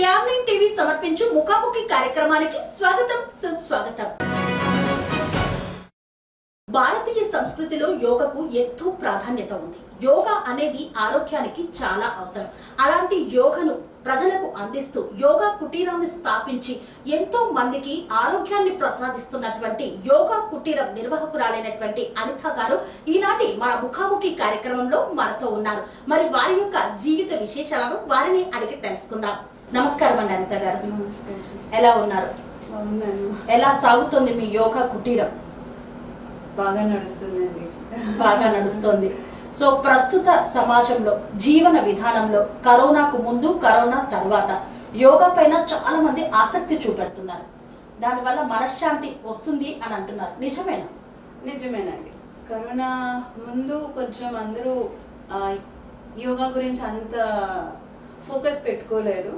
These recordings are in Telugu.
క్యామ్లిన్ టీవీ సమర్పించు ముఖాముఖి కార్యక్రమానికి స్వాగతం సుస్వాగతం. భారతీయ సంస్కృతిలో యోగకు ఎంతో ప్రాధాన్యత ఉంది. యోగా అనేది ఆరోగ్యానికి చాలా అవసరం. అలాంటి యోగను ప్రజలకు అందిస్తూ యోగా కుటీరాన్ని స్థాపించి ఎంతో మందికి ఆరోగ్యాన్ని ప్రసాదిస్తున్నటువంటి యోగా కుటీరం నిర్వాహకురాలైనటువంటి అనిత గారు ఈనాటి మన ముఖాముఖి కార్యక్రమంలో మనతో ఉన్నారు. మరి వారి యొక్క జీవిత విశేషాలను వారిని అడిగి తెలుసుకుందాం. నమస్కారం అండి అనిత గారు. ఎలా ఉన్నారు? ఎలా సాగుతుంది మీ యోగా కుటీరం? బాగా నడుస్తుందండి. బాగా నడుస్తుంది. సో ప్రస్తుత సమాజంలో జీవన విధానంలో కరోనాకు ముందు కరోనా తర్వాత యోగా పైన చాలా మంది ఆసక్తి చూపెడుతున్నారు. దానివల్ల మనశ్శాంతి వస్తుంది అని అంటున్నారు. నిజమేనా? నిజమేనండి. కరోనా ముందు కొంచెం అందరూ యోగా గురించి అంత ఫోకస్ పెట్టుకోలేదు.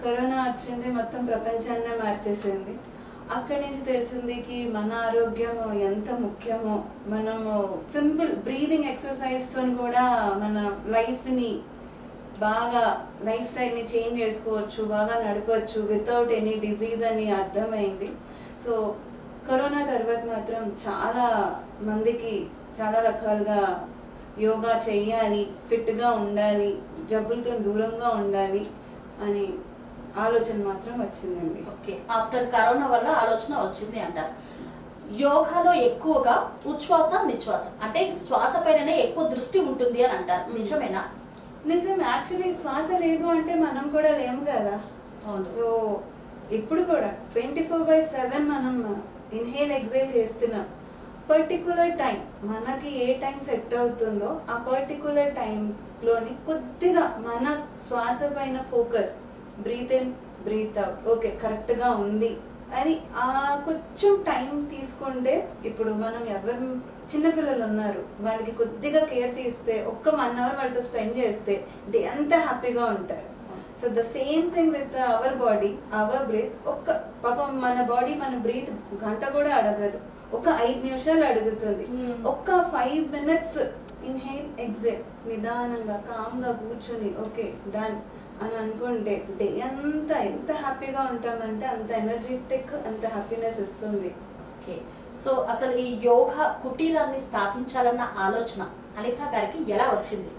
కరోనా వచ్చింది, మొత్తం ప్రపంచాన్నే మార్చేసింది. అక్కడి నుంచి తెలిసింది మన ఆరోగ్యం ఎంత ముఖ్యమో. మనము సింపుల్ బ్రీదింగ్ ఎక్సర్సైజ్ తో కూడా మన లైఫ్ని బాగా లైఫ్ స్టైల్ని చేంజ్ చేసుకోవచ్చు, బాగా నడపచ్చు వితౌట్ ఎనీ డిజీజ్ అని అర్థమైంది. సో కరోనా తర్వాత మాత్రం చాలా మందికి చాలా రకాలుగా యోగా చేయాలి, ఫిట్గా ఉండాలి, జబ్బులతో దూరంగా ఉండాలి అని ఆలోచన మాత్రం వచ్చిందండి. ఓకే, ఆఫ్టర్ కరోనా వల్ల ఆలోచన వచ్చింది అంటారు. యోగాలో ఎక్కువగా ఉచ్ఛ్వాస నిశ్వాసం అంటే శ్వాస పైననే ఎక్కువ దృష్టి ఉంటుంది అని అంటారు. నిజమేనా? నిజం. యాక్చువల్లీ శ్వాస లేదు అంటే మనం కూడా లేము కదా. సో ఇప్పుడు కూడా 24/7 మనం ఇన్హేల్ ఎక్సేల్ చేస్తున్నాం. పర్టికులర్ టైం మనకి ఏ టైం సెట్ అవుతుందో ఆ పర్టికులర్ టైంలోని కొద్దిగా మన శ్వాస పైన focus, breath in breath out, okay కరెక్ట్గా ఉంది అని ఆ కొంచెం టైం తీసుకుంటే, ఇప్పుడు మనం ఎవరు చిన్నపిల్లలు ఉన్నారు వాళ్ళకి కొద్దిగా కేర్ తీస్తే, ఒక్క 1 hour వాళ్ళతో స్పెండ్ చేస్తే డే అంతా హ్యాపీగా ఉంటారు. So the same thing with our body, our breath. ఒక్క పాపం మన బాడీ మన బ్రీత్ గంట కూడా అడగదు, ఒక 5 నిమిషాలు అడుగుతుంది. ఒక్క 5 minutes ఇన్హేల్ ఎక్సేల్ నిదానంగా కామ్గా కూర్చొని ఓకే డన్ అని అనుకుంటే డే అంతా ఎంత హ్యాపీగా ఉంటామంటే అంత ఎనర్జెటిక్, అంత హ్యాపీనెస్ ఇస్తుంది. ఓకే, సో అసలు ఈ యోగా కుటీరాన్ని స్థాపించాలన్న ఆలోచన అనిత గారికి ఎలా వచ్చింది?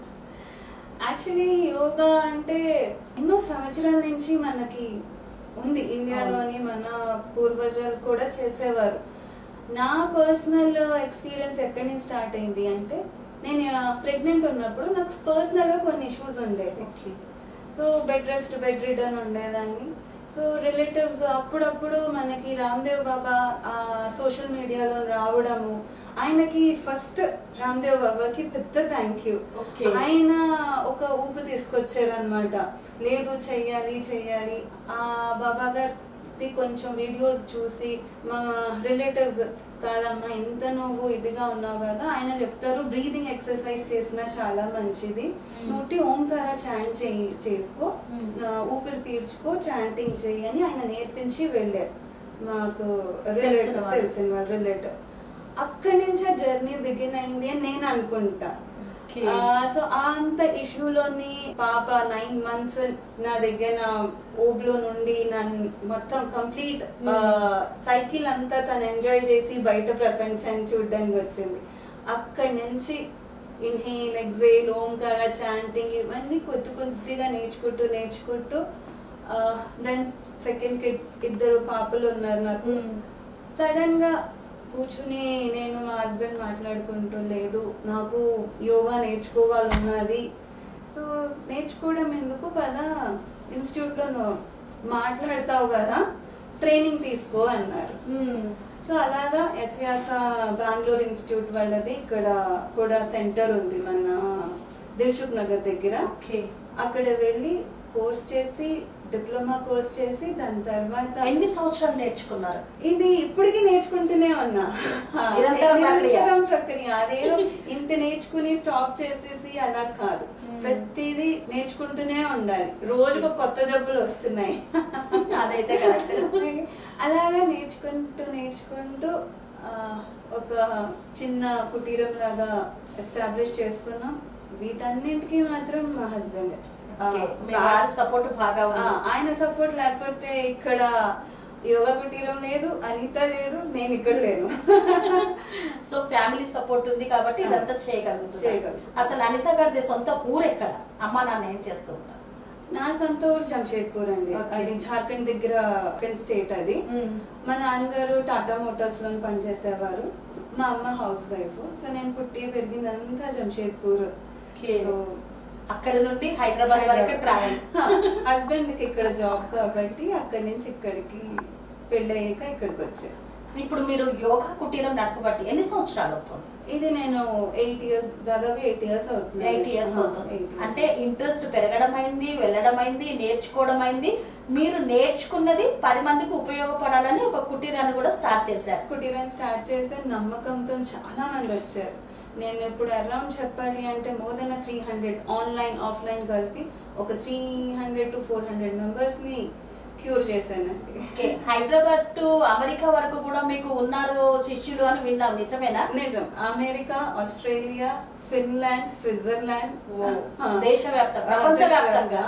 యాక్చువల్లీ యోగా అంటే ఎన్నో సంవత్సరాల నుంచి మనకి ఉంది. ఇండియాలోని మన పూర్వజులు కూడా చేసేవారు. నా పర్సనల్ ఎక్స్పీరియన్స్ ఎక్కడి నుంచి స్టార్ట్ అయింది అంటే, నేను ప్రెగ్నెంట్ ఉన్నప్పుడు నాకు పర్సనల్గా కొన్ని ఇష్యూస్ ఉండేవి. So bed rest, bed return ఉండేదాన్ని. సో రిలేటివ్స్ అప్పుడప్పుడు మనకి రామ్దేవ్ బాబా సోషల్ మీడియాలో రావడము, ఆయనకి ఫస్ట్ రామ్దేవ్ బాబాకి పెద్ద థ్యాంక్ యూ. ఆయన ఒక ఊపు తీసుకొచ్చారు అనమాట. లేదు చెయ్యాలి చెయ్యాలి. ఆ బాబా గారి కొంచెం వీడియోస్ చూసి మా రిలేటివ్స్, కాదమ్మా ఎంత నువ్వు ఇదిగా ఉన్నావు కదా, ఆయన చెప్తారు బ్రీదింగ్ ఎక్సర్సైజ్ చేసినా చాలా మంచిది, నోటి ఓంకార చాంట్ చేసుకో, ఊపిరి పీల్చుకో, చాంటింగ్ చెయ్యి అని ఆయన నేర్పించి వెళ్ళారు. మాకు తెలిసిన వాళ్ళ రిలేటివ్. అక్కడి నుంచి ఆ జర్నీ బిగిన్ అయింది అని నేను అనుకుంటా. సో అంత ఇష్యూలోని పాప 9 months నా దగ్గర నా ఓబ్లో నుండి నన్ను మొత్తం కంప్లీట్ సైకిల్ అంతా తను ఎంజాయ్ చేసి బయట ప్రపంచాన్ని చూడడానికి వచ్చింది. అక్కడి నుంచి ఇన్హేల్ ఎక్సేల్, ఓంకార చాంటింగ్ ఇవన్నీ కొద్దిగా నేర్చుకుంటూ దెన్ సెకండ్ కిడ్, 2 పాపలు ఉన్నారు నాకు. సడన్ గా కూర్చుని నేను మా హస్బెండ్ మాట్లాడుకుంటూ, లేదు నాకు యోగా నేర్చుకోవాలన్నది. సో నేర్చుకోవడం ఎందుకు పదా ఇన్స్టిట్యూట్లో మాట్లాడతావు కదా, ట్రైనింగ్ తీసుకో అన్నారు. సో అలాగా ఎస్వ్యాస బెంగళూరు ఇన్స్టిట్యూట్ వాళ్ళది ఇక్కడ కూడా సెంటర్ ఉంది మన దిల్సుఖ్ నగర్ దగ్గర. అక్కడ వెళ్ళి కోర్స్ చేసి, డిప్లొమా కోర్స్ చేసి, దాని తర్వాత ఎన్ని సంవత్సరాలు నేర్చుకున్నారు? ఇది ఇప్పటికీ నేర్చుకుంటూనే ఉన్నా. నిరంతరం ప్రక్రియ. అదేదో ఇంత నేర్చుకుని స్టాప్ చేసేసి అలా కాదు, ప్రతిదీ నేర్చుకుంటూనే ఉండాలి. రోజుకు కొత్త జబ్బులు వస్తున్నాయి. అదైతే కరెక్ట్. అలాగా నేర్చుకుంటూ ఒక చిన్న కుటీరం లాగా ఎస్టాబ్లిష్ చేసుకున్నాం. వీటన్నింటికి మాత్రం మా హస్బెండ్ మీ వారి సపోర్ట్ బాగా ఉంది. ఆయన సపోర్ట్ లేకపోతే ఇక్కడ యోగా కుటీరం లేదు, అనిత లేదు, నేను ఇక్కడ లేను. సో ఫ్యామిలీ సపోర్ట్ ఉంది కాబట్టి ఇదంతా చేయగలుగుతారు. అసలు అనిత గారిది సొంత ఊరు ఎక్కడ? అమ్మ నాన్న ఏం చేస్తూ ఉంటారు? నా సొంత ఊరు జంషేద్పూర్ అండి. అది జార్ఖండ్ దగ్గర స్టేట్. అది మా నాన్నగారు టాటా మోటార్స్ లో పనిచేసేవారు, మా అమ్మ హౌస్ వైఫ్. సో నేను పుట్టి పెరిగిందంతా జంషేద్పూర్. అక్కడ నుండి హైదరాబాద్ వరకు ట్రావెల్. హస్బెండ్ కి ఇక్కడ జాబ్ కాబట్టి అక్కడి నుంచి ఇక్కడికి పెళ్లి అయ్యాక ఇక్కడికి వచ్చాను. ఇప్పుడు మీరు యోగా కుటీరం నడపబట్టి ఎన్ని సంవత్సరాలు అవుతుంది? ఇది నేను 8 years, దాదాపు 8 years అవుతుంది. 8 years అవుతుంది. అంటే ఇంట్రెస్ట్ పెరగడం అయింది, వెళ్ళడం అయింది, నేర్చుకోవడం అయింది. మీరు నేర్చుకున్నది 10 మందికి ఉపయోగపడాలని ఒక కుటీరాన్ని కూడా స్టార్ట్ చేశారు. కుటీరాన్ని స్టార్ట్ చేసే నమ్మకంతో చాలా మంది వచ్చారు. నేను ఇప్పుడు అరౌండ్ చెప్పాలి అంటే మోర్ దెన్ 300 ఆన్లైన్ ఆఫ్లైన్ కలిపి ఒక 300 to 400 మెంబర్స్ ని క్యూర్ చేశానండి. హైదరాబాద్ టు అమెరికా వరకు కూడా మీకు ఉన్నారు శిష్యులు అని విన్నాం, నిజమేనా? నిజం. అమెరికా, ఆస్ట్రేలియా, ఫిన్లాండ్, స్విట్జర్లాండ్, దేశవ్యాప్తంగా, ప్రపంచవ్యాప్తంగా,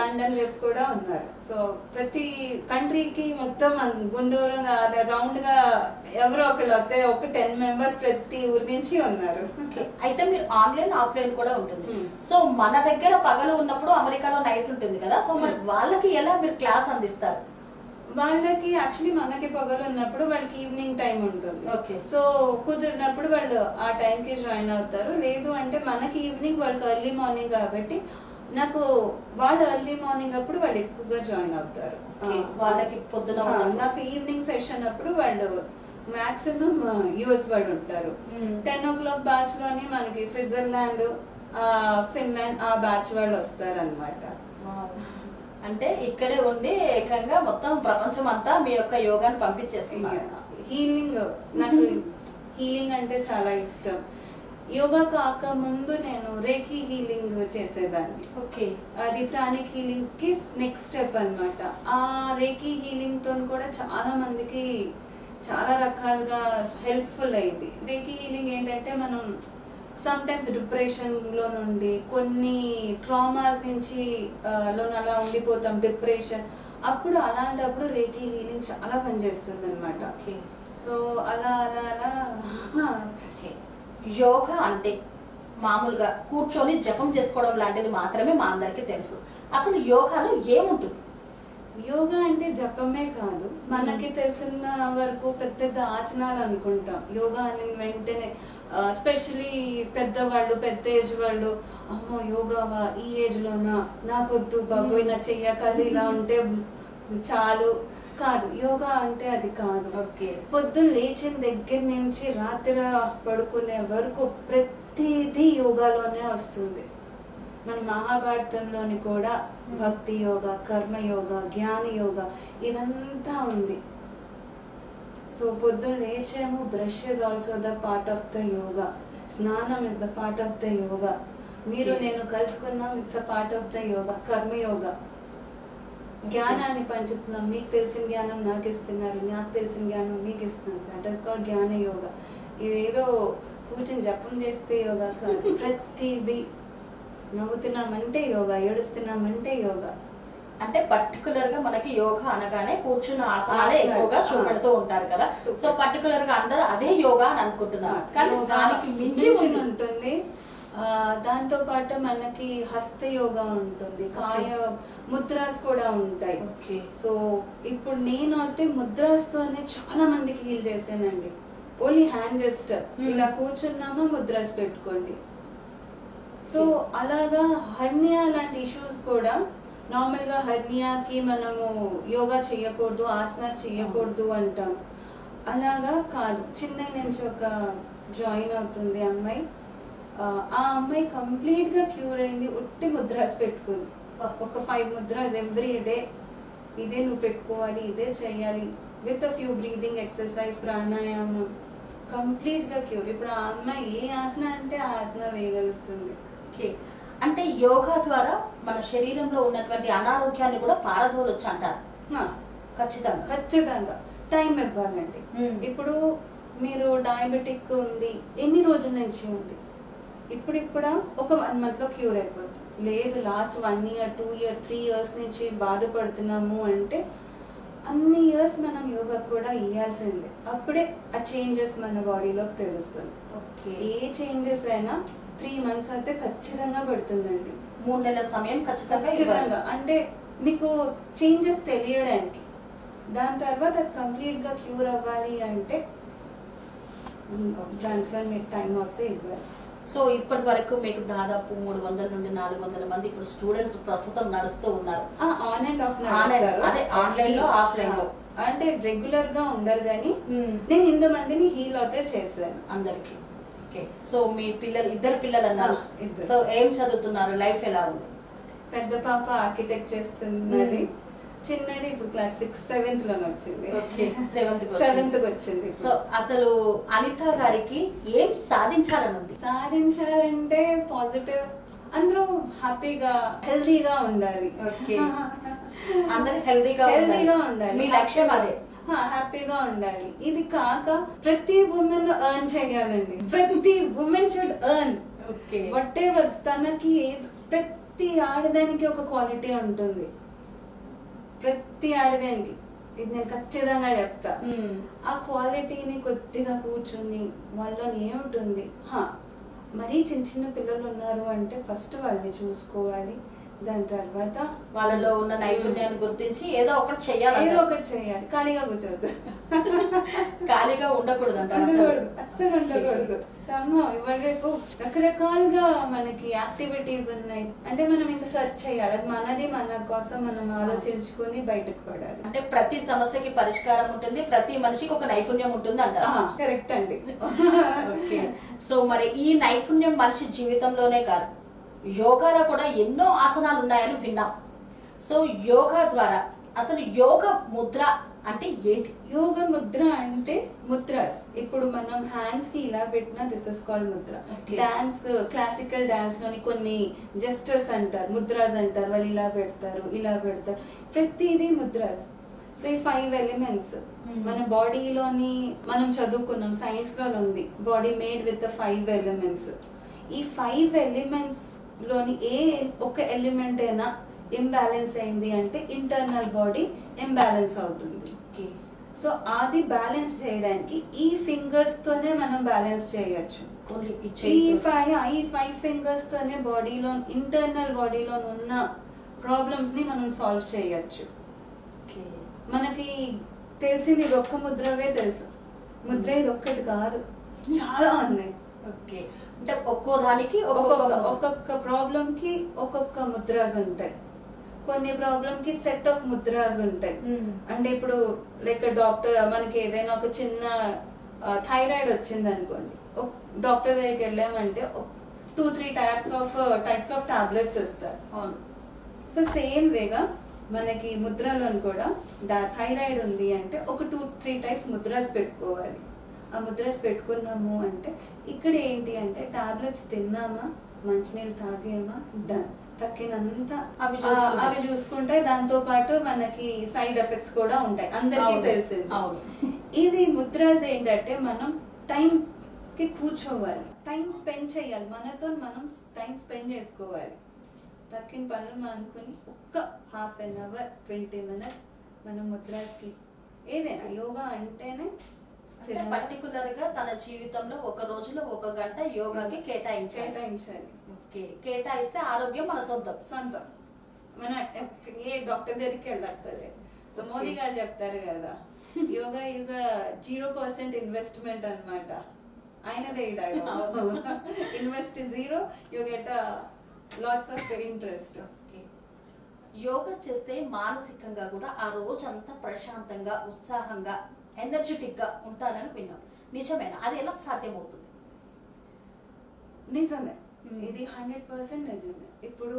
లండన్ వైపు కూడా ఉన్నారు. సో ప్రతి కంట్రీకి మొత్తం గుండూరుగా రౌండ్ గా ఎవరో ఒకళ్ళు వస్తే ఒక 10 members ప్రతి ఊరి నుంచి ఉన్నారు. అయితే మీరు ఆన్లైన్ ఆఫ్లైన్ కూడా ఉంటుంది. సో మన దగ్గర పగలు ఉన్నప్పుడు అమెరికాలో నైట్ ఉంటుంది కదా, సో మరి వాళ్ళకి ఎలా మీరు క్లాస్ అందిస్తారు? వాళ్ళకి యాక్చువల్లీ మనకి పగలు ఉన్నప్పుడు వాళ్ళకి ఈవినింగ్ టైం ఉంటుంది. సో కుదిరినప్పుడు వాళ్ళు ఆ టైంకి జాయిన్ అవుతారు. లేదు అంటే మనకి ఈవినింగ్, వాళ్ళకి ఎర్లీ మార్నింగ్ కాబట్టి నాకు వాళ్ళు ఎర్లీ మార్నింగ్ అప్పుడు వాళ్ళు ఎక్కువగా జాయిన్ అవుతారు. వాళ్ళకి పొద్దున నాకు ఈవినింగ్ సెషన్ అప్పుడు వాళ్ళు మాక్సిమం యుఎస్ వాళ్ళు ఉంటారు. 10 o'clock బ్యాచ్ లోని మనకి స్విట్జర్లాండ్, ఫిన్లాండ్ ఆ బ్యాచ్ వాళ్ళు వస్తారు అనమాట. అంటే ఇక్కడే ఉండి ఏకంగా మొత్తం ప్రపంచం అంతా మీ యొక్క యోగాని పంపించేస్తున్నారు. హీలింగ్, నాకు హీలింగ్ అంటే చాలా ఇష్టం. యోగా కాక ముందు నేను రేఖీ హీలింగ్ చేసేదాన్ని. అది ప్రాణిక్ హీలింగ్ కి నెక్స్ట్ స్టెప్ అన్నమాట. ఆ రేఖీ హీలింగ్ తో కూడా చాలా మందికి చాలా రకాలుగా హెల్ప్ఫుల్ అయింది. రేఖీ హీలింగ్ ఏంటంటే మనం సమ్ టైమ్స్ డిప్రెషన్ లో నుండి, కొన్ని ట్రామాస్ నుంచి అలా ఉండిపోతాం, డిప్రెషన్. అప్పుడు అలాంటప్పుడు రేఖీ హీలింగ్ చాలా పనిచేస్తుంది అనమాట. సో అలా అలా అలా యోగా అంటే మామూలుగా కూర్చొని జపం చేసుకోవడం లాంటిది మాత్రమే మా అందరికి తెలుసు. అసలు యోగాలో ఏముంటుంది? యోగా అంటే జపమే కాదు, మనకి తెలిసిన వరకు పెద్ద పెద్ద ఆసనాలు అనుకుంటాం. యోగా అని వెంటనే స్పెషలీ పెద్దవాళ్ళు, పెద్ద ఏజ్ వాళ్ళు, అమ్మో యోగావా ఈ ఏజ్ లోనా, నాకొద్దు బాబోయ్ నా చెయ్యకాదు, ఇలా ఉంటే చాలు. కాదు, యోగా అంటే అది కాదు. పొద్దున్న లేచిన దగ్గర నుంచి రాత్రి పడుకునే వరకు ప్రతిదీ యోగాలోనే వస్తుంది. మన మహాభారతంలోని కూడా భక్తి యోగా, కర్మ యోగా, జ్ఞాన యోగా ఇదంతా ఉంది. సో పొద్దున్న లేచాము, brush is also the part of the yoga, స్నానం is the part of the yoga, మీరు నేను కలుసుకున్నాం, it's a part of the yoga, karma yoga. జ్ఞానాన్ని పంచుతున్నాం, మీకు తెలిసిన జ్ఞానం నాకు ఇస్తున్నారు, నాకు తెలిసిన జ్ఞానం మీకు ఇస్తున్నారు. దట్ ఈస్ కాల్డ్ జ్ఞాన యోగా. ఇదేదో కూర్చొని జపం చేస్తే యోగా కాదు, ప్రతిదీ. నవ్వుతున్నామంటే యోగా, ఏడుస్తున్నామంటే యోగా. అంటే పర్టికులర్ గా మనకి యోగా అనగానే కూర్చున్న ఆసనాలే ఎక్కువగా చూపెడుతూ ఉంటారు కదా. సో పర్టికులర్ గా అందరూ అదే యోగా అని అనుకుంటున్నారు, కానీ దానికి మించి ఉంటుంది. దాంతో పాటు మనకి హస్త యోగా ఉంటుంది, కాయ ముద్రాస్ కూడా ఉంటాయి. సో ఇప్పుడు నేను అయితే ముద్రాస్ తోనే చాలా మందికి హీల్ చేశానండి. ఓన్లీ హ్యాండ్ జెస్టర్, ఇలా కూర్చున్నామా ముద్రాస్ పెట్టుకోండి. సో అలాగా హర్నియా లాంటి ఇష్యూస్ కూడా, నార్మల్ గా హర్నియాకి మనము యోగా చేయకూడదు, ఆసనాస్ చేయకూడదు అంటాం. అలాగా కాదు, చిన్న నుంచి ఒక జాయిన్ అవుతుంది అమ్మాయి, ఆ అమ్మాయి కంప్లీట్ గా క్యూర్ అయింది. ఉట్టి ముద్రాస్ పెట్టుకుంది, ఒక 5 ముద్రాస్ ఎవ్రీ డే. ఇదే నువ్వు పెట్టుకోవాలి, ఇదే చెయ్యాలి, with a few breathing exercise, ప్రాణాయామం, కంప్లీట్ గా క్యూర్. ఇప్పుడు ఆ అమ్మాయి ఏ ఆసన అంటే ఆ ఆసన వేయగలుగుతుంది. అంటే యోగా ద్వారా మన శరీరంలో ఉన్నటువంటి అనారోగ్యాన్ని కూడా పారదోలొచ్చు అంటారు. ఖచ్చితంగా ఖచ్చితంగా టైం ఇవ్వాలండి. ఇప్పుడు మీరు డయాబెటిక్ ఉంది, ఎన్ని రోజుల నుంచి ఉంది, ఇప్పుడిప్పుడా ఒక 1 month లో క్యూర్ అయిపోతుంది. లేదు లాస్ట్ 1 year 2 year 3 years నుంచి బాధపడుతున్నాము అంటే అన్ని ఇయర్స్ మనం యోగా కూడా ఇవ్వాల్సిందే. అప్పుడే ఆ చేంజెస్ మన బాడీలోకి తెలుస్తుంది. ఏ చేంజెస్ అయినా 3 months అయితే ఖచ్చితంగా పడుతుందండి. 3 నెలల సమయం ఖచ్చితంగా. అంటే మీకు చేంజెస్ తెలియడానికి. దాని తర్వాత కంప్లీట్గా క్యూర్ అవ్వాలి అంటే దాంట్లో మీకు టైం అవుతే ఇవ్వాలి. సో ఇప్పటి వరకు మీకు దాదాపు 300 నుండి 400 మంది ఇప్పుడు స్టూడెంట్స్ ప్రస్తుతం నడుస్తూ ఉన్నారు. ఆన్ అండ్ ఆఫ్ అదే ఆన్లైన్ లో ఆఫ్లైన్ లో అంటే రెగ్యులర్ గా ఉండరు కానీ నేను ఇంతమందిని హీల్ అవుతే చేశాను అందరికి. సో మీ పిల్లలు 2 పిల్లలు అన్నారు. సో ఏం చదువుతున్నారు? లైఫ్ ఎలా ఉంది? పెద్ద పాప ఆర్కిటెక్ట్ చేస్తున్నది, చిన్నది ఇప్పుడు క్లాస్ 6 7th లోనే వచ్చింది. 7th వచ్చింది. సో అసలు అనిత గారికి ఏం సాధించాలని ఉంది? సాధించాలంటే పాజిటివ్, అందరూ హ్యాపీగా హెల్దీగా ఉండాలి. అందరూ హెల్దీగా ఉండాలి. మీ లక్ష్యం అదే, హ్యాపీగా ఉండాలి. ఇది కాక ప్రతి ఉమెన్ ఎర్న్ చేయాలండి. ప్రతి women should earn what ever. తనకి ప్రతి ఆడదానికి ఒక క్వాలిటీ ఉంటుంది. ప్రతి ఆడదానికి ఇది నేను ఖచ్చితంగా చెప్తా. ఆ క్వాలిటీని కొద్దిగా కూర్చొని వాళ్ళలో ఏముంటుంది, మరీ చిన్న చిన్న పిల్లలు ఉన్నారు అంటే ఫస్ట్ వాళ్ళని చూసుకోవాలి. దాని తర్వాత వాళ్ళలో ఉన్న నైపుణ్యాన్ని గుర్తించి ఏదో ఒకటి చేయాలి. ఖాళీగా కూర్చోద్దు, ఖాళీగా ఉండకూడదు అంట, అస్సలు ఉండకూడదు. ఇవాళ రేపు రకరకాలుగా మనకి యాక్టివిటీస్ ఉన్నాయి. అంటే మనం ఇంకా సెర్చ్ చేయాలి, అది మనది, మన కోసం మనం ఆలోచించుకొని బయటకు పడాలి. అంటే ప్రతి సమస్యకి పరిష్కారం ఉంటుంది, ప్రతి మనిషికి ఒక నైపుణ్యం ఉంటుంది అంట. కరెక్ట్ అండి. సో మరి ఈ నైపుణ్యం మనిషి జీవితంలోనే కాదు, యోగాలో కూడా ఎన్నో ఆసనాలు ఉన్నాయని విన్నాం. సో యోగా ద్వారా అసలు యోగ ముద్ర అంటే ఏంటి? యోగ ముద్ర అంటే ముద్రాస్. ఇప్పుడు మనం హ్యాండ్స్ కి ఇలా పెట్టినా this is called Mudra. Dance, classical dance లోని కొన్ని జెస్టర్స్ అంటారు, ముద్రాస్ అంటారు. వాళ్ళు ఇలా పెడతారు, ఇలా పెడతారు, ప్రతిదీ ముద్రాస్. సో ఈ 5 ఎలిమెంట్స్ మన బాడీలోని మనం చదువుకున్నాం, సైన్స్ లో ఉంది, బాడీ మేడ్ విత్ 5 ఎలిమెంట్స్. ఈ 5 ఎలిమెంట్స్ లోని ఏ ఒక ఎలిమెంట్ అయినా ఇంబ్యాలెన్స్ అయింది అంటే ఇంటర్నల్ బాడీ ఇంబ్యాలెన్స్ అవుతుంది. సో అది బ్యాలెన్స్ చేయడానికి ఈ ఫింగర్స్ తోనే మనం బ్యాలెన్స్ చేయొచ్చు. ఈ 5 ఫింగర్స్ తోనే బాడీలో ఇంటర్నల్ బాడీలో ఉన్న ప్రాబ్లమ్స్ ని మనం సాల్వ్ చేయొచ్చు. మనకి తెలిసింది ఇది ఒక్క ముద్రవే తెలుసు, ముద్ర ఇది ఒక్కటి కాదు, చాలా ఉన్నాయి. అంటే ఒక్కో దానికి ఒక్కొక్క ప్రాబ్లం కి ఒక్కొక్క ముద్రాస్ ఉంటాయి. కొన్ని ప్రాబ్లం కి సెట్ ఆఫ్ ముద్రాస్ ఉంటాయి. అంటే ఇప్పుడు లైక్ డాక్టర్ మనకి ఏదైనా ఒక చిన్న థైరాయిడ్ వచ్చింది అనుకోండి, డాక్టర్ దగ్గరికి వెళ్ళామంటే 2-3 టైప్స్ ఆఫ్ టాబ్లెట్స్ ఇస్తారు. సో సేమ్ వేగా మనకి ముద్రలో కూడా థైరాయిడ్ ఉంది అంటే ఒక 2-3 టైప్స్ ముద్రాస్ పెట్టుకోవాలి. ఆ ముద్రాస్ పెట్టుకున్నాము అంటే ఇక్కడ ఏంటి అంటే టాబ్లెట్స్ తిన్నామా, మంచినీళ్ళు తాగేమా, డన్, తక్కినంత అవి చూసుకుంటే దాంతో పాటు మనకి సైడ్ ఎఫెక్ట్స్ కూడా ఉంటాయి, అందరికీ తెలిసింది. ఇది ముద్రాస్ ఏంటంటే మనం టైం కి కూర్చోవాలి, టైం స్పెండ్ చేయాలి, మనతో మనం టైం స్పెండ్ చేసుకోవాలి. తక్కిన పనులు అనుకుని ఒక్క 1/2 hour 20 minutes మనం ముద్రాస్ కి ఏదైనా యోగా అంటేనే పర్టికులర్ గా తన జీవితంలో ఒక రోజులో 1 గంట యోగాకి కేటాయించాలి. కేటాయిస్తే ఆరోగ్యం మన సొంతం. మన ఏ డాక్టర్ దగ్గరికి వెళ్ళక్కర్లేదు. సో మోదీ గారు చెప్తారు కదా, యోగా ఈజ్ 0% ఇన్వెస్ట్మెంట్ అన్నమాట. ఆయనదే invest 0, you get lots of interest. Yoga చేస్తే మానసికంగా కూడా ఆ రోజంతా ప్రశాంతంగా, ఉత్సాహంగా, ఎనర్జెటిక్ గా ఉంటానని విన్నాం. నిజమేనా? అది ఎలా సాధ్యమవుతుంది? నిజమే, ఇది 100% నిజమే. ఇప్పుడు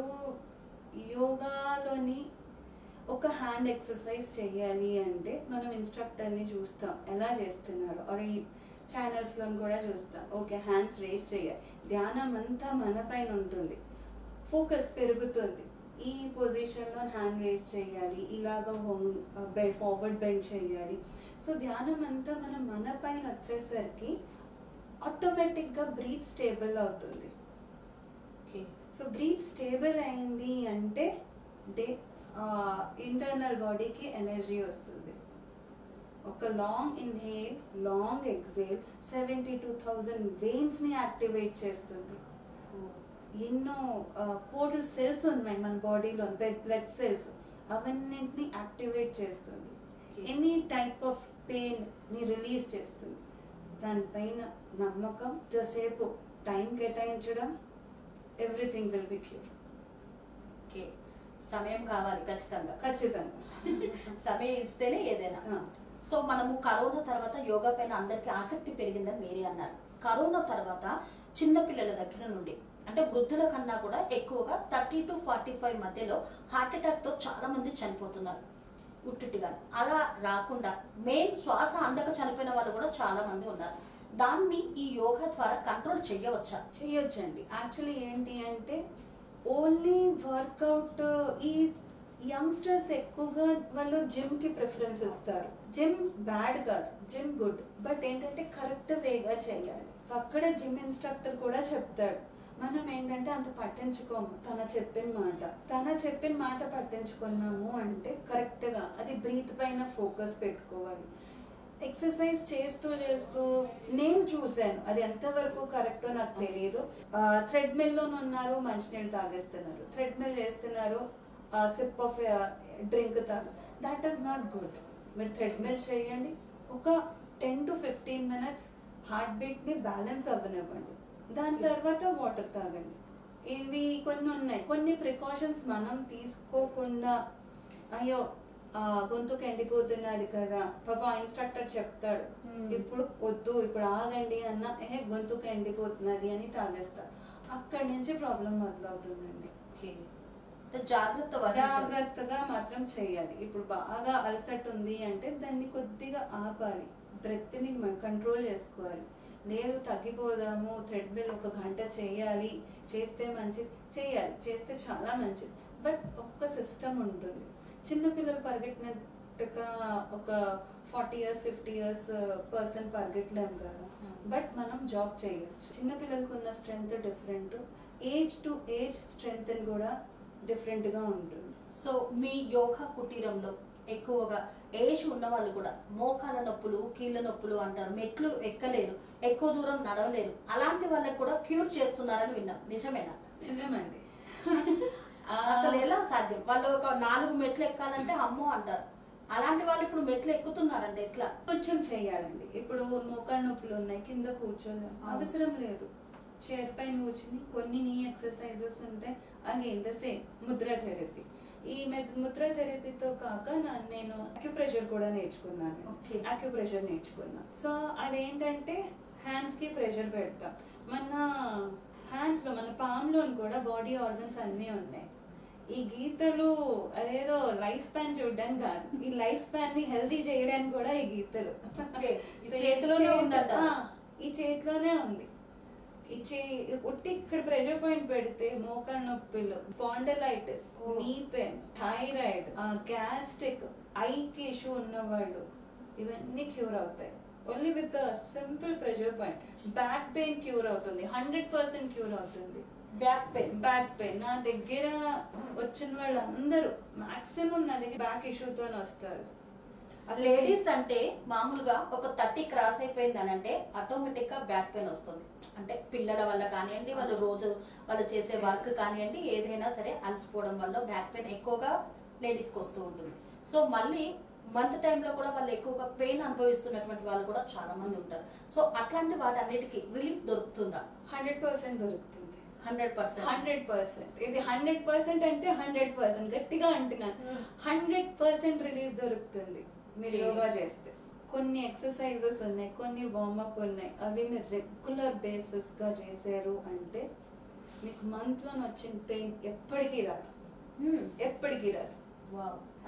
యోగాలోని ఒక హ్యాండ్ ఎక్సర్సైజ్ చేయాలి అంటే మనం ఇన్స్ట్రక్టర్ని చూస్తాం ఎలా చేస్తున్నారు, ఆర్ ఈ ఛానల్స్లో కూడా చూస్తాం. ఓకే, హ్యాండ్స్ రేస్ చేయాలి, ధ్యానం అంతా మన పైన ఉంటుంది, ఫోకస్ పెరుగుతుంది. ఈ పొజిషన్లో హ్యాండ్ రేస్ చేయాలి, ఇలాగ ఫార్వర్డ్ బెండ్ చేయాలి. సో ధ్యానం అంతా మన పైన వచ్చేసరికి ఆటోమేటిక్గా బ్రీత్ స్టేబుల్ అవుతుంది. సో బ్రీత్ స్టేబుల్ అయింది అంటే ఇంటర్నల్ బాడీకి ఎనర్జీ వస్తుంది. ఒక long inhale, long exhale 72,000 veins ని యాక్టివేట్ చేస్తుంది. ఎన్నో కోట్ల సెల్స్ ఉన్నాయి మన బాడీలో, బ్లడ్ సెల్స్, అవన్నింటిని యాక్టివేట్ చేస్తుంది. ఎనీ టైప్ ఆఫ్ పెయిన్ ని రిలీజ్ చేస్తుంది. దానిపైన నమ్మకం, ఎంతసేపు టైం కేటాయించడం, ఎవ్రీథింగ్ విల్ బి క్యూర్. సమయం కావాలి ఖచ్చితంగా. సమయం ఇస్తేనే ఏదైనా. సో మనము కరోనా తర్వాత యోగా పైన అందరికి ఆసక్తి పెరిగిందని మీరే అన్నారు. కరోనా తర్వాత చిన్న పిల్లల దగ్గర నుండి అంటే వృద్ధుల కన్నా కూడా ఎక్కువగా 30 to 45 మధ్యలో హార్ట్ అటాక్ తో చాలా మంది చనిపోతున్నారు ఉట్టిగా. అలా రాకుండా మెయిన్ శ్వాస అందక చనిపోయిన వాళ్ళు కూడా చాలా మంది ఉన్నారు. దాన్ని ఈ యోగా ద్వారా కంట్రోల్ చేయవచ్చా? చేయొచ్చండి. యాక్చువల్లీ ఏంటి అంటే ఓన్లీ వర్కౌట్, ఈ యంగ్స్టర్స్ ఎక్కువగా వాళ్ళు జిమ్ కి ప్రిఫరెన్స్ ఇస్తారు. జిమ్ బ్యాడ్ కాదు, జిమ్ గుడ్, బట్ ఏంటంటే కరెక్ట్ వేగా చేయాలి. సో అక్కడ జిమ్ ఇన్స్ట్రక్టర్ కూడా చెప్తాడు. మనం ఏంటంటే అంత పట్టించుకోము తన చెప్పిన మాట పట్టించుకున్నాము అంటే కరెక్ట్ గా అది బ్రీత్ పైన ఫోకస్ పెట్టుకోవాలి. ఎక్సర్సైజ్ చేస్తూ నేను చూసాను, అది ఎంతవరకు కరెక్టో నాకు తెలియదు. థ్రెడ్మిల్ లో ఉన్నారు, మంచినీళ్ళు తాగేస్తున్నారు, థ్రెడ్మిల్ చేస్తున్నారు, సిప్ ఆఫ్ డ్రింక్ తాగు. That is not good. మీరు థ్రెడ్మిల్ చేయండి, ఒక 10 to 15 minutes హార్ట్ బీట్ ని బ్యాలెన్స్ అవ్వనివ్వండి, దాని తర్వాత వాటర్ తాగండి. ఇవి కొన్ని ఉన్నాయి. కొన్ని ప్రికాషన్స్ మనం తీసుకోకుండా అయ్యో గొంతుకు ఎండిపోతున్నది కదా, పాప ఇన్స్ట్రక్టర్ చెప్తాడు ఇప్పుడు వద్దు, ఇప్పుడు ఆగండి అన్న, గొంతుకు ఎండిపోతున్నది అని తాగేస్తారు. అక్కడి నుంచి ప్రాబ్లం మొదలవుతుందండి. జాగ్రత్తగా మాత్రం చేయాలి. ఇప్పుడు బాగా అలసట ఉంది అంటే దాన్ని కొద్దిగా ఆపాలి, బ్రెత్ ని మనం కంట్రోల్ చేసుకోవాలి. లేదు తగ్గిపోదాము, థ్రెడ్మిల్ 1 గంట చేయాలి, చేస్తే మంచిది, చేస్తే చాలా మంచిది, బట్ ఒక్క సిస్టమ్ ఉంటుంది. చిన్నపిల్లలు పరిగెట్టినట్టుగా ఒక 40 years 50 years పర్సన్ పరిగెట్టలేము కదా, బట్ మనం జాబ్ చేయొచ్చు. చిన్నపిల్లలకు ఉన్న strength different, age to age strength కూడా డిఫరెంట్ గా ఉంటుంది. సో మీ యోగా కుటీరంలో ఎక్కువగా ఏజ్ ఉన్న వాళ్ళు కూడా మోకాల నొప్పులు, కీళ్ళ నొప్పులు అంటారు, మెట్లు ఎక్కలేరు, ఎక్కువ దూరం నడవలేరు, అలాంటి వాళ్ళకి కూడా క్యూర్ చేస్తున్నారని విన్నాం. నిజమేనా? నిజమండి. అసలు ఎలా సాధ్యం? వాళ్ళు ఒక 4 మెట్లు ఎక్కాలంటే అమ్మో అంటారు. అలాంటి వాళ్ళు ఇప్పుడు మెట్లు ఎక్కుతున్నారంటే ఎట్లా? కొంచెం చేయాలండి. ఇప్పుడు మోకాళ్ళ నొప్పులు ఉన్నాయి, కింద కూర్చోలే అవసరం లేదు, చైర్ పైన కూర్చుని కొన్ని నీ ఎక్సర్సైజెస్ ఉంటాయి. Again the same Mudra therapy. ఈ ముద్ర థెరపీతో కాక నేను అక్యుప్రెషర్ కూడా నేర్చుకున్నాను. అక్యుప్రెషర్ నేర్చుకున్నా. సో అదేంటంటే హ్యాండ్స్ కి ప్రెషర్ పెడతాం. మన హ్యాండ్స్ లో, మన పామ్ లో కూడా బాడీ ఆర్గన్స్ అన్ని ఉన్నాయి. ఈ గీతలు అదేదో లైఫ్ స్పాన్ చూడడానికి కాదు, ఈ లైఫ్ స్పాన్ ని హెల్తీ చేయడానికి కూడా ఈ గీతలు ఈ చేతిలోనే ఉంది. ఉట్టి ఇక్కడ ప్రెషర్ పాయింట్ పెడితే మోకాళ్ళ నొప్పులు, spondylitis, knee pain, thyroid, gastric, ఐకి ఇష్యూ ఉన్న వాళ్ళు ఇవన్నీ క్యూర్ అవుతాయి only with simple pressure point. Back pain cure అవుతుంది, 100% క్యూర్ అవుతుంది. బ్యాక్ పెయిన్ నా దగ్గర వచ్చిన వాళ్ళందరూ మాక్సిమం నా దగ్గర బ్యాక్ ఇష్యూతో వస్తారు. లేడీస్ అంటే మామూలుగా ఒక 30 క్రాస్ అయిపోయింది అని అంటే ఆటోమేటిక్ గా బ్యాక్ పెయిన్ వస్తుంది. అంటే పిల్లల వల్ల కానివ్వండి, వాళ్ళు రోజు వాళ్ళు చేసే వర్క్ కానివ్వండి, ఏదైనా సరే అలసిపోవడం వల్ల బ్యాక్ పెయిన్ ఎక్కువగా లేడీస్ కి వస్తూ ఉంటుంది. సో మళ్ళీ మంత్ టైంలో కూడా వాళ్ళు ఎక్కువగా పెయిన్ అనుభవిస్తున్నటువంటి వాళ్ళు కూడా చాలా మంది ఉంటారు. సో అట్లాంటి వాటన్నిటికీ రిలీఫ్ దొరుకుతుందా? 100% దొరుకుతుంది. 100%. ఇది 100% అంటే 100% గట్టిగా అంటున్నాను. 100% రిలీఫ్ దొరుకుతుంది మీరు యోగా చేస్తే. కొన్ని ఎక్సర్సైజెస్ ఉన్నాయి, కొన్ని వార్మప్ ఉన్నాయి, అవి మీరు రెగ్యులర్ బేసిస్ గా చేశారు అంటే మీకు మంత్ లో వచ్చిన పెయిన్ ఎప్పటికీ రాదు.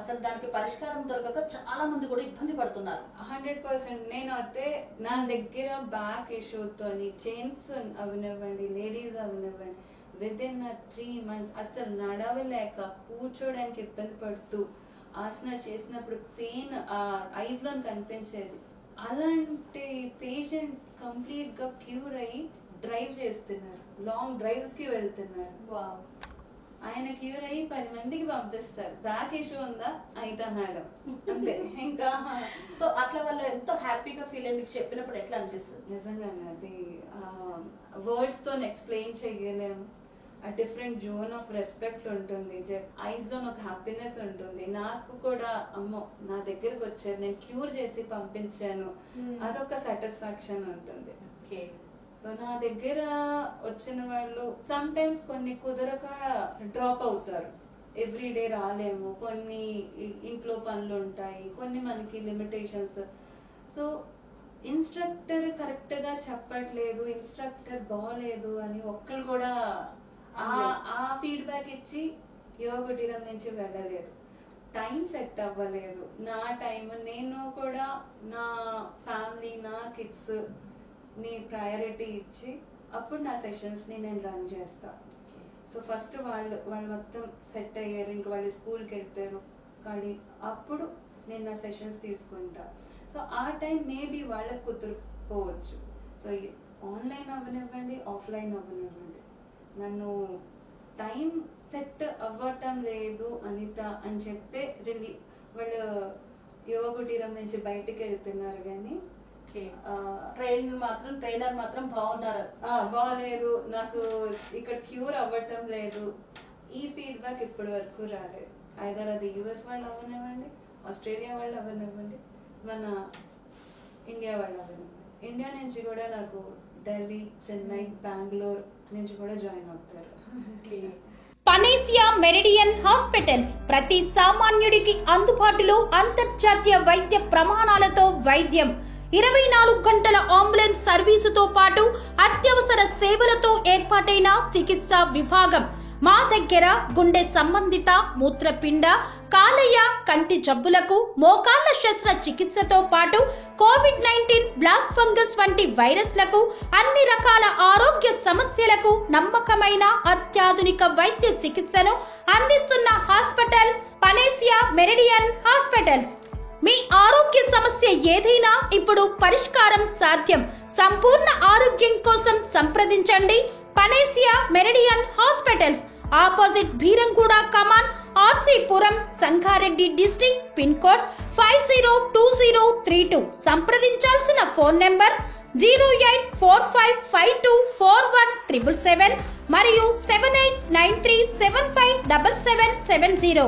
అసలు దానికి పరిష్కారం దొరకక చాలా మంది కూడా ఇబ్బంది పడుతున్నారు. 100%. నేను అయితే నా దగ్గర బ్యాక్ ఇష్యూతో చైన్స్ అవనివ్వండి, లేడీస్ అవనివ్వండి, విదిన్ 3 months అసలు నడవలేక కూర్చోడానికి ఇబ్బంది పడుతూ ఆసన చేసినప్పుడు పెయిన్ ఐస్ లో కనిపించేది. అలాంటి పేషెంట్ కంప్లీట్ గా క్యూర్ అయ్యి డ్రైవ్ చేస్తున్నారు, లాంగ్ డ్రైవ్స్ కి వెళ్తున్నారు. ఆయన క్యూర్ అయ్యి 10 మందికి పంపిస్తారు. బ్యాక్ ఇష్యూ ఉందా? అయితా మేడం అంతే. ఇంకా సో అట్లా వాళ్ళు ఎంతో హ్యాపీగా ఫీల్ అయ్యి మీకు చెప్పినప్పుడు ఎట్లా అనిపిస్తుంది? నిజంగానే అది వర్డ్స్ తో ఎక్స్ప్లెయిన్ చేయలేము. ఆ డిఫరెంట్ జోన్ ఆఫ్ రెస్పెక్ట్ ఉంటుంది, ఐస్ లో ఒక హ్యాపీనెస్ ఉంటుంది. నాకు కూడా అమ్మో నా దగ్గరకు వచ్చారు, నేను క్యూర్ చేసి పంపించాను, అదొక సాటిస్ఫాక్షన్ ఉంటుంది. సో నా దగ్గర వచ్చిన వాళ్ళు సమ్ టైమ్స్ కొన్ని కుదరక డ్రాప్ అవుతారు, ఎవ్రీడే రాలేము, కొన్ని ఇంట్లో పనులు ఉంటాయి, కొన్ని మనకి లిమిటేషన్స్. సో ఇన్స్ట్రక్టర్ కరెక్ట్ గా చెప్పట్లేదు, ఇన్స్ట్రక్టర్ బాగలేదు అని ఒక్కరు కూడా ఆ ఫీడ్బ్యాక్ ఇచ్చి యోగా కుటీరం నుంచి వెళ్ళలేదు. టైం సెట్ అవ్వలేదు, నా టైం నేను కూడా నా ఫ్యామిలీ నా కిడ్స్ ని ప్రయారిటీ ఇచ్చి అప్పుడు నా సెషన్స్ ని నేను రన్ చేస్తా. సో ఫస్ట్ వాళ్ళు మొత్తం సెట్ అయ్యారు, ఇంకా వాళ్ళు స్కూల్కి వెళ్ళిపోయారు, కానీ అప్పుడు నేను నా సెషన్స్ తీసుకుంటా. సో ఆ టైం మేబీ వాళ్ళకి కుదురుకోవచ్చు. సో ఆన్లైన్ అవ్వనివ్వండి, ఆఫ్లైన్ అవ్వనివ్వండి, నన్ను టైం సెట్ అవ్వటం లేదు అనిత అని చెప్పే వాళ్ళు యోగా కుటీరం నుంచి బయటికి వెళ్తున్నారు, కానీ ట్రైనర్ మాత్రం బాగలేదు, నాకు ఇక్కడ క్యూర్ అవ్వటం లేదు, ఈ ఫీడ్బ్యాక్ ఇప్పటి వరకు రాలేదు. ఐదర్ అది యుఎస్ వాళ్ళు అవ్వనివ్వండి, ఆస్ట్రేలియా వాళ్ళు అవ్వనివ్వండి, మన ఇండియా వాళ్ళు అవ్వనివ్వండి. ఇండియా నుంచి కూడా నాకు ఢిల్లీ, చెన్నై, బెంగళూరు నుంచి కూడా జాయిన్ అవుతారు. పనేసియా మెరిడియన్ హాస్పిటల్స్ ప్రతి సామాన్యుడికి అందుబాటులో అంతర్జాతీయ వైద్య ప్రమాణాలతో వైద్యం, 24 గంటల అంబులెన్స్ సర్వీసుతో పాటు అత్యవసర సేవలతో ఏర్పాటైన చికిత్సా విభాగం. మా దగ్గర గుండె సంబంధిత, మూత్రపిండ, కాలేయ, కంటి జబ్బులకు, మోకాళ్ల శస్త్ర చికిత్సతో పాటు కోవిడ్-19, బ్లాక్ ఫంగస్ వంటి వైరస్లకు, అన్ని రకాల ఆరోగ్య సమస్యలకు నమ్మకమైన అత్యాధునిక వైద్య చికిత్సను అందిస్తున్న హాస్పిటల్ పనేసియా మెరిడియన్ హాస్పిటల్స్. మీ ఆరోగ్య సమస్య ఏదైనా ఇప్పుడు పరిష్కారం సాధ్యం. సంపూర్ణ ఆరోగ్యం కోసం సంప్రదించండి Panacea Meridian hospitals, opposite Bheeramguda Kaman, RC Puram, Sangareddy district, pin code 502032. సంప్రదించాల్సిన ఫోన్ నెంబర్ 0845524177 మరియు 7893757770.